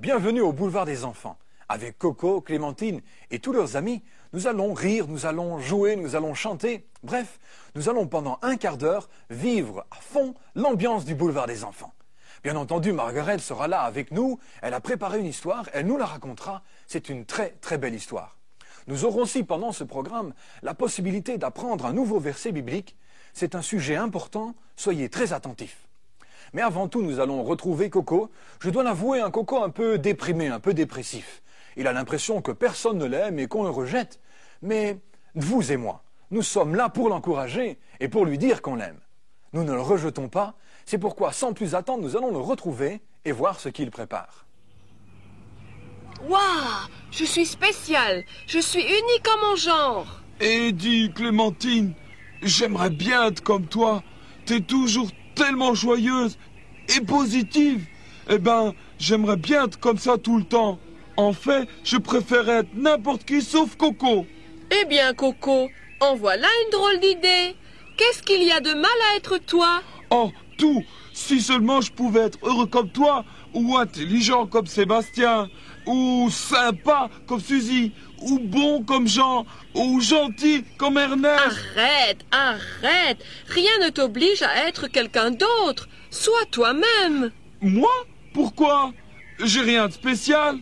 Bienvenue au Boulevard des Enfants. Avec Coco, Clémentine et tous leurs amis, nous allons rire, nous allons jouer, nous allons chanter. Bref, nous allons pendant un quart d'heure vivre à fond l'ambiance du Boulevard des Enfants. Bien entendu, Margaret sera là avec nous. Elle a préparé une histoire, elle nous la racontera. C'est une très très belle histoire. Nous aurons aussi pendant ce programme la possibilité d'apprendre un nouveau verset biblique. C'est un sujet important, soyez très attentifs. Mais avant tout, nous allons retrouver Coco. Je dois l'avouer, un Coco un peu déprimé, un peu dépressif. Il a l'impression que personne ne l'aime et qu'on le rejette. Mais vous et moi, nous sommes là pour l'encourager et pour lui dire qu'on l'aime. Nous ne le rejetons pas. C'est pourquoi, sans plus attendre, nous allons le retrouver et voir ce qu'il prépare. Waouh! Je suis spéciale. Je suis unique en mon genre. Et dis, Clémentine, j'aimerais bien être comme toi. T'es toujours tellement joyeuse et positive. Eh ben, j'aimerais bien être comme ça tout le temps. En fait, je préférerais être n'importe qui sauf Coco. Eh bien, Coco, en voilà une drôle d'idée. Qu'est-ce qu'il y a de mal à être toi? Oh, tout. Si seulement je pouvais être heureux comme toi, ou intelligent comme Sébastien, ou sympa comme Suzy, ou bon comme Jean, ou gentil comme Ernest. Arrête. Rien ne t'oblige à être quelqu'un d'autre. Sois toi-même. Moi? Pourquoi? J'ai rien de spécial.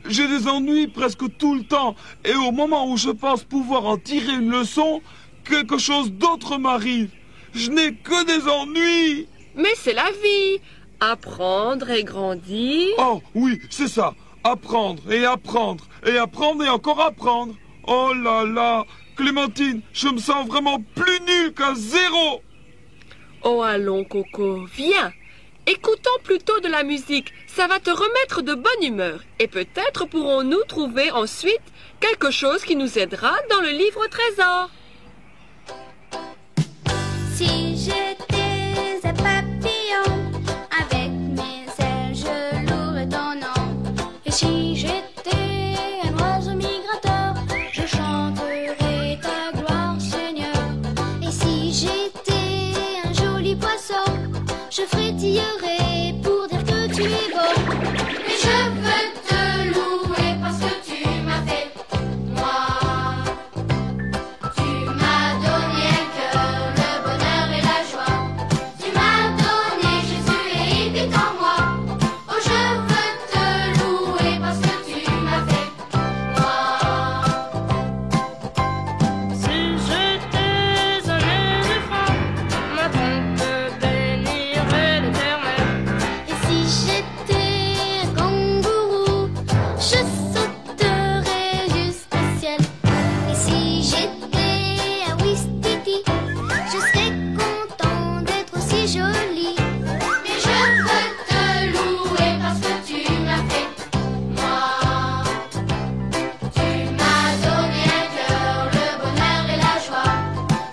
J'ai des ennuis presque tout le temps. Et au moment où je pense pouvoir en tirer une leçon, quelque chose d'autre m'arrive. Je n'ai que des ennuis. Mais c'est la vie. Apprendre et grandir. Oh oui, c'est ça. Apprendre et apprendre et apprendre et encore apprendre. Oh là là, Clémentine, je me sens vraiment plus nul qu'un zéro. Oh allons, Coco, viens. Écoutons plutôt de la musique, ça va te remettre de bonne humeur. Et peut-être pourrons-nous trouver ensuite quelque chose qui nous aidera dans le livre trésor. Si j'étais un papillon, avec mes ailes je louerais ton nom. Et si j'étais un oiseau migrateur, je chanterais ta gloire, Seigneur. Et si j'étais un joli poisson, je frétillerais pour dire que tu es beau. Mais je veux te louer parce que tu m'as fait, moi. Tu m'as donné un cœur, le bonheur et la joie. Tu m'as donné Jésus et il vit en moi. Oh, je veux te louer parce que tu m'as fait, moi. Si j'étais un éléphant, ma trompe bénirait l'Éternel. Et si j'étais un kangourou, je sauterais jusqu'au ciel. Et si j'étais un ouistiti, je serais content d'être aussi jolie. Mais je veux te louer parce que tu m'as fait, moi. Tu m'as donné un cœur, le bonheur et la joie.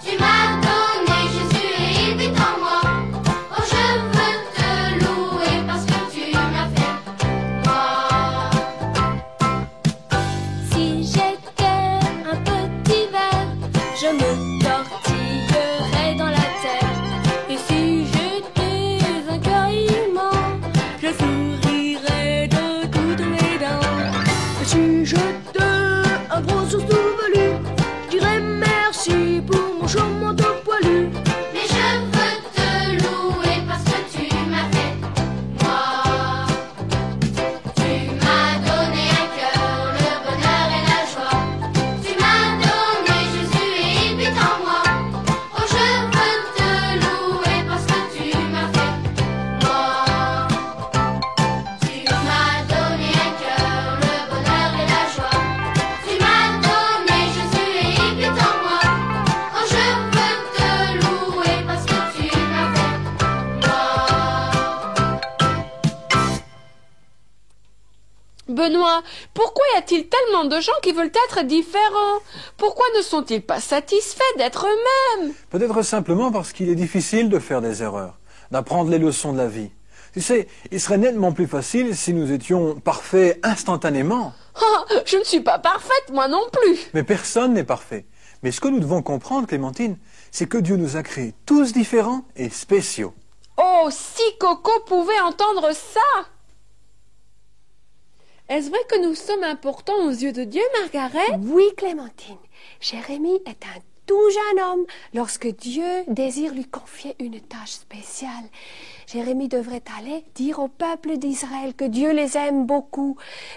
Tu m'as donné Jésus et il vit en moi. Oh, je veux te louer parce que tu m'as fait, moi. Si j'étais un petit ver, je me tortillerais dans la terre. Et si j'étais un caïman, je sourirais de toutes mes dents. Et si j'étais un gros ours tout velu, je dirais merci pour mon chaud manteau poilu. Mais je veux te louer parce que tu m'as fait, moi. Tu m'as donné un cœur, le bonheur et la joie. Tu m'as donné Jésus et il vit en moi. Oh, je veux te louer parce que tu m'as fait, moi. Tu m'as donné un cœur, le bonheur et la joie. Tu m'as donné Jésus et il vit en moi. Oh, je veux te louer parce que tu m'as fait, moi. Benoît, pourquoi y a-t-il tellement de gens qui veulent être différents? Pourquoi ne sont-ils pas satisfaits d'être eux-mêmes? Peut-être simplement parce qu'il est difficile de faire des erreurs, d'apprendre les leçons de la vie. Tu sais, il serait nettement plus facile si nous étions parfaits instantanément. Oh, je ne suis pas parfaite, moi non plus. Mais personne n'est parfait. Mais ce que nous devons comprendre, Clémentine, c'est que Dieu nous a créés tous différents et spéciaux. Oh, si Coco pouvait entendre ça! Est-ce vrai que nous sommes importants aux yeux de Dieu, Margaret? Oui, Clémentine. Jérémie est un tout jeune homme lorsque Dieu désire lui confier une tâche spéciale. Jérémie devrait aller dire au peuple d'Israël que Dieu les aime beaucoup.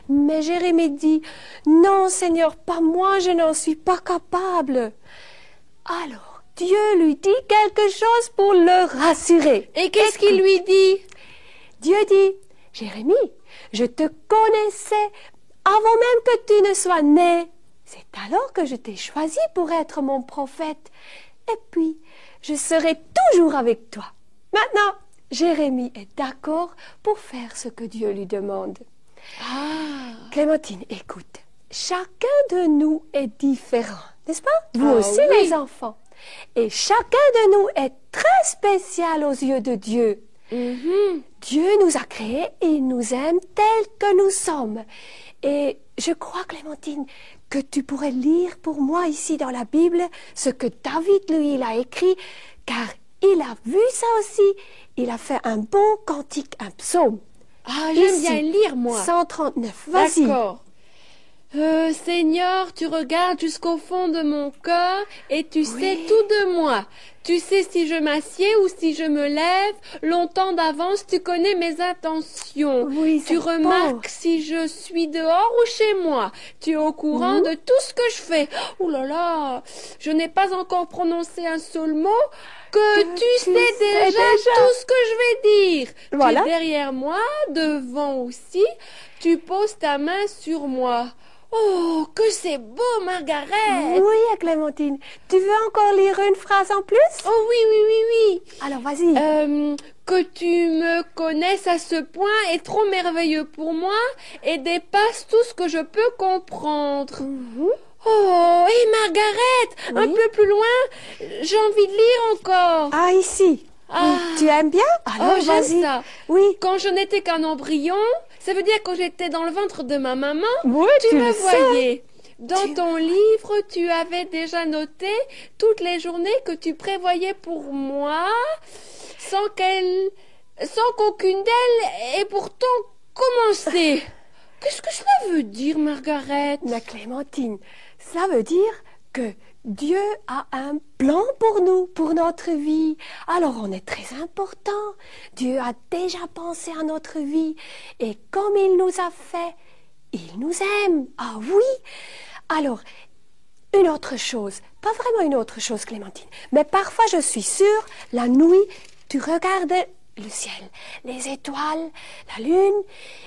Mais Jérémie dit, « Non, Seigneur, pas moi, je n'en suis pas capable. » Alors, Dieu lui dit quelque chose pour le rassurer. Et qu'est-ce qu'il lui dit? Dieu dit, « Jérémie, je te connaissais avant même que tu ne sois né. C'est alors que je t'ai choisi pour être mon prophète. Et puis, je serai toujours avec toi. » Maintenant, Jérémie est d'accord pour faire ce que Dieu lui demande. Clémentine, écoute, chacun de nous est différent, n'est-ce pas? Vous aussi, oui. les enfants. Et chacun de nous est très spécial aux yeux de Dieu. Dieu nous a créés et il nous aime tels que nous sommes. Et je crois, Clémentine, que tu pourrais lire pour moi ici dans la Bible ce que David, lui, il a écrit, car il a vu ça aussi. Il a fait un beau cantique, un psaume. Ah, j'aime Ici, bien lire, moi. 139, vas-y. D'accord. Seigneur, tu regardes jusqu'au fond de mon cœur et tu sais tout de moi. Tu sais si je m'assieds ou si je me lève. Longtemps d'avance, tu connais mes intentions. Oui, tu c'est remarques beau. si je suis dehors ou chez moi. Tu es au courant de tout ce que je fais. Oh là là, je n'ai pas encore prononcé un seul mot que tu sais déjà tout ce que je vais dire. Voilà. Tu es derrière moi, devant aussi. Tu poses ta main sur moi. Oh, que c'est beau, Margaret! Oui, Clémentine. Tu veux encore lire une phrase en plus? Oh oui, oui, oui, oui. Alors, vas-y. Que tu me connaisses à ce point est trop merveilleux pour moi et dépasse tout ce que je peux comprendre. Oh, hé Margaret, un peu plus loin, j'ai envie de lire encore. Ah, ici. Ah. Tu aimes bien? Alors, J'aime vas-y. ça. Oui. Quand je n'étais qu'un embryon, ça veut dire quand j'étais dans le ventre de ma maman, Oui, tu le me sais. voyais. Dans ton livre, tu avais déjà noté toutes les journées que tu prévoyais pour moi, sans qu'aucune d'elles ait pourtant commencé. Qu'est-ce que cela veut dire, Margaret? Mais Clémentine, ça veut dire que Dieu a un plan pour nous, pour notre vie. Alors on est très important. Dieu a déjà pensé à notre vie. Et comme il nous a fait, il nous aime. Ah oui. Alors, une autre chose, pas vraiment une autre chose, Clémentine, mais parfois je suis sûre, la nuit, tu regardes le ciel, les étoiles, la lune,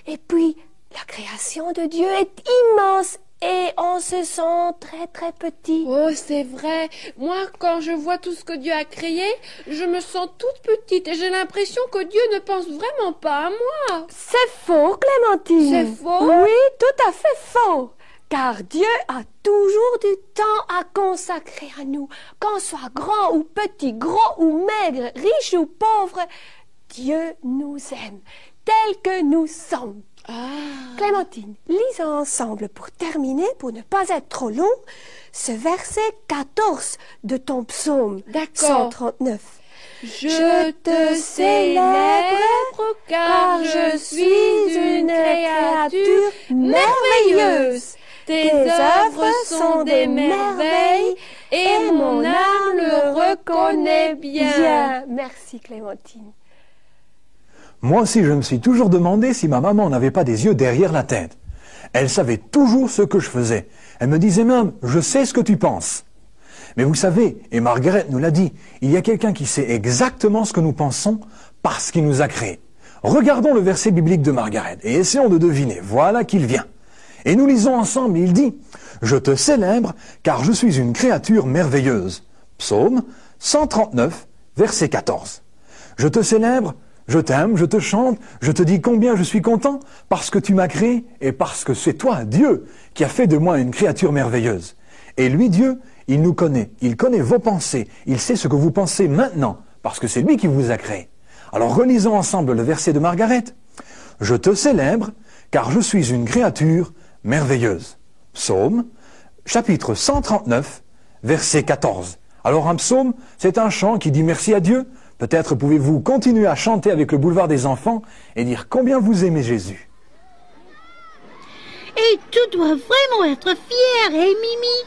et puis la création de Dieu est immense. Et on se sent très très petit. Oh, c'est vrai. Moi, quand je vois tout ce que Dieu a créé, je me sens toute petite et j'ai l'impression que Dieu ne pense vraiment pas à moi. C'est faux, Clémentine. C'est faux? Oui, tout à fait faux. Car Dieu a toujours du temps à consacrer à nous. Qu'on soit grand ou petit, gros ou maigre, riche ou pauvre, Dieu nous aime, tels que nous sommes. Clémentine, lisons ensemble pour terminer, pour ne pas être trop long, ce verset 14 de ton psaume D'accord. 139. Je te célèbre car je suis une créature merveilleuse. Tes œuvres sont des merveilles et mon âme le reconnaît bien. Merci Clémentine. Moi aussi, je me suis toujours demandé si ma maman n'avait pas des yeux derrière la tête. Elle savait toujours ce que je faisais. Elle me disait même, je sais ce que tu penses. Mais vous savez, et Margaret nous l'a dit, il y a quelqu'un qui sait exactement ce que nous pensons parce qu'il nous a créés. Regardons le verset biblique de Margaret et essayons de deviner. Voilà qu'il vient. Et nous lisons ensemble, il dit, « Je te célèbre car je suis une créature merveilleuse. » Psaume 139, verset 14. « Je te célèbre, je t'aime, je te chante, je te dis combien je suis content parce que tu m'as créé et parce que c'est toi, Dieu, qui a fait de moi une créature merveilleuse. Et lui, Dieu, il nous connaît, il connaît vos pensées, il sait ce que vous pensez maintenant parce que c'est lui qui vous a créé. Alors relisons ensemble le verset de Margaret. « Je te célèbre car je suis une créature merveilleuse. » Psaume, chapitre 139, verset 14. Alors un psaume, c'est un chant qui dit merci à Dieu. Peut-être pouvez-vous continuer à chanter avec le boulevard des enfants et dire combien vous aimez Jésus. Et tu dois vraiment être fière, Mimi?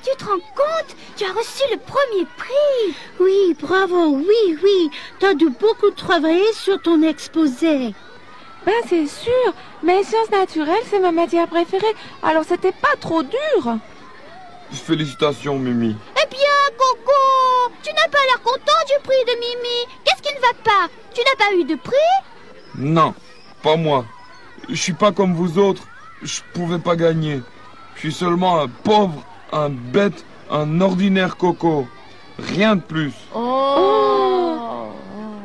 Tu te rends compte? Tu as reçu le premier prix. Oui, bravo, oui. T'as dû beaucoup travailler sur ton exposé. Ben c'est sûr, mais sciences naturelles, c'est ma matière préférée, alors c'était pas trop dur. Félicitations, Mimi. Eh bien, Coco, tu n'as pas l'air content du prix de Mimi. Qu'est-ce qui ne va pas? Tu n'as pas eu de prix? Non, pas moi. Je suis pas comme vous autres. Je pouvais pas gagner. Je suis seulement un pauvre, un bête, un ordinaire Coco. Rien de plus. Oh.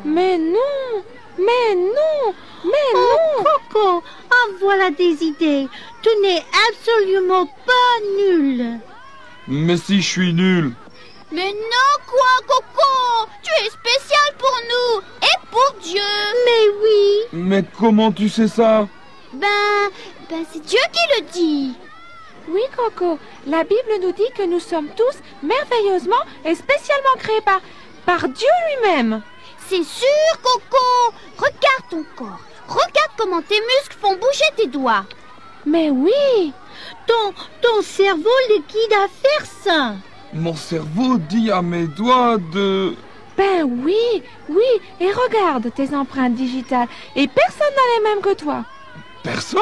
Mais non, mais non, mais non. Coco, en voilà des idées. Tu n'es absolument pas nul. Mais si je suis nul. Mais non, quoi, Coco? Tu es spécial pour nous et pour Dieu. Mais oui. Mais comment tu sais ça? Ben, c'est Dieu qui le dit. Oui, Coco, la Bible nous dit que nous sommes tous merveilleusement et spécialement créés par Dieu lui-même. C'est sûr, Coco. Regarde ton corps. Regarde comment tes muscles font bouger tes doigts. Mais oui. Ton cerveau le guide à faire ça. Mon cerveau dit à mes doigts de... Ben oui, et regarde tes empreintes digitales, et personne n'a les mêmes que toi. Personne?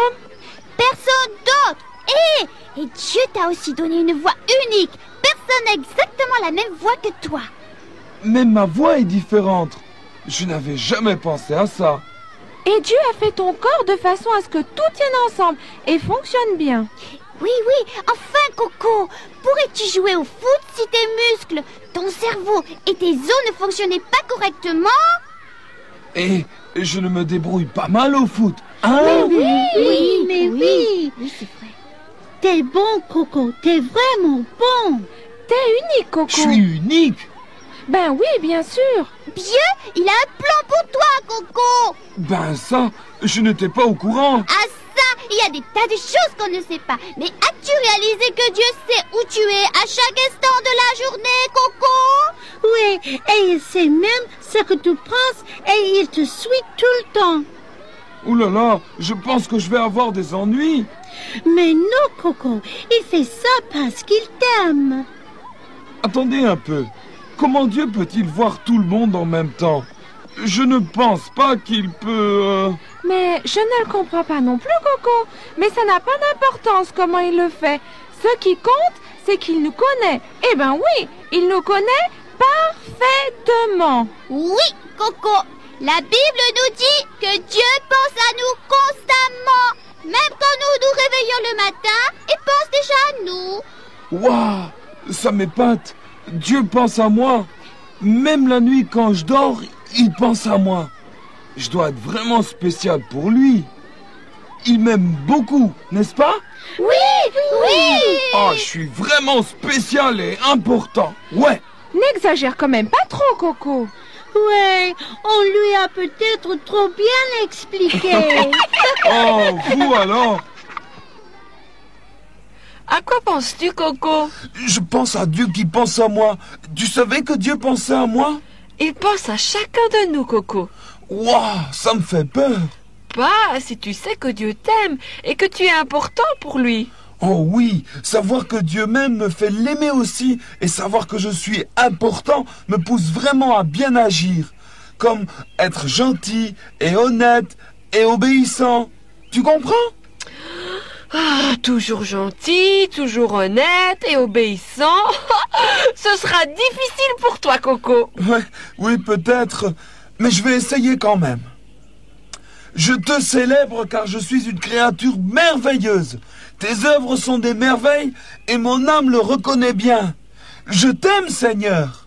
Personne d'autre. Et Dieu t'a aussi donné une voix unique. Personne n'a exactement la même voix que toi. Mais ma voix est différente. Je n'avais jamais pensé à ça. Et Dieu a fait ton corps de façon à ce que tout tienne ensemble et fonctionne bien. Oui, enfin, Coco. Pourrais-tu jouer au foot si tes muscles, ton cerveau et tes os ne fonctionnaient pas correctement? Et je ne me débrouille pas mal au foot, hein? Mais oui. Oui, c'est vrai. T'es bon, Coco. T'es vraiment bon. T'es unique, Coco. Je suis unique. Ben oui, bien sûr. Dieu, il a un plan pour toi, Coco. Ben ça, je n'étais pas au courant. Ah ça, il y a des tas de choses qu'on ne sait pas. Mais as-tu réalisé que Dieu sait où tu es à chaque instant de la journée, Coco? Oui, et il sait même ce que tu penses et il te suit tout le temps. Ouh là là, je pense que je vais avoir des ennuis. Mais non, Coco, il fait ça parce qu'il t'aime. Attendez un peu. Comment Dieu peut-il voir tout le monde en même temps? Je ne pense pas qu'il peut... Mais je ne le comprends pas non plus, Coco. Mais ça n'a pas d'importance comment il le fait. Ce qui compte, c'est qu'il nous connaît. Eh ben oui, il nous connaît parfaitement. Oui, Coco. La Bible nous dit que Dieu pense à nous constamment. Même quand nous réveillons le matin, il pense déjà à nous. Waouh, ça m'épate. Dieu pense à moi. Même la nuit quand je dors, il pense à moi. Je dois être vraiment spécial pour lui. Il m'aime beaucoup, n'est-ce pas? Oui. Ah, je suis vraiment spécial et important. Ouais. N'exagère quand même pas trop, Coco. Ouais, on lui a peut-être trop bien expliqué. Oh, vous alors? À quoi penses-tu, Coco? Je pense à Dieu qui pense à moi. Tu savais que Dieu pensait à moi? Il pense à chacun de nous, Coco. Waouh, ça me fait peur. Pas si tu sais que Dieu t'aime et que tu es important pour lui. Oh oui, savoir que Dieu m'aime me fait l'aimer aussi, et savoir que je suis important me pousse vraiment à bien agir, comme être gentil et honnête et obéissant. Tu comprends? Ah, toujours gentil, toujours honnête et obéissant. Ce sera difficile pour toi, Coco. Ouais, oui, peut-être, mais je vais essayer quand même. Je te célèbre car je suis une créature merveilleuse. Tes œuvres sont des merveilles et mon âme le reconnaît bien. Je t'aime, Seigneur.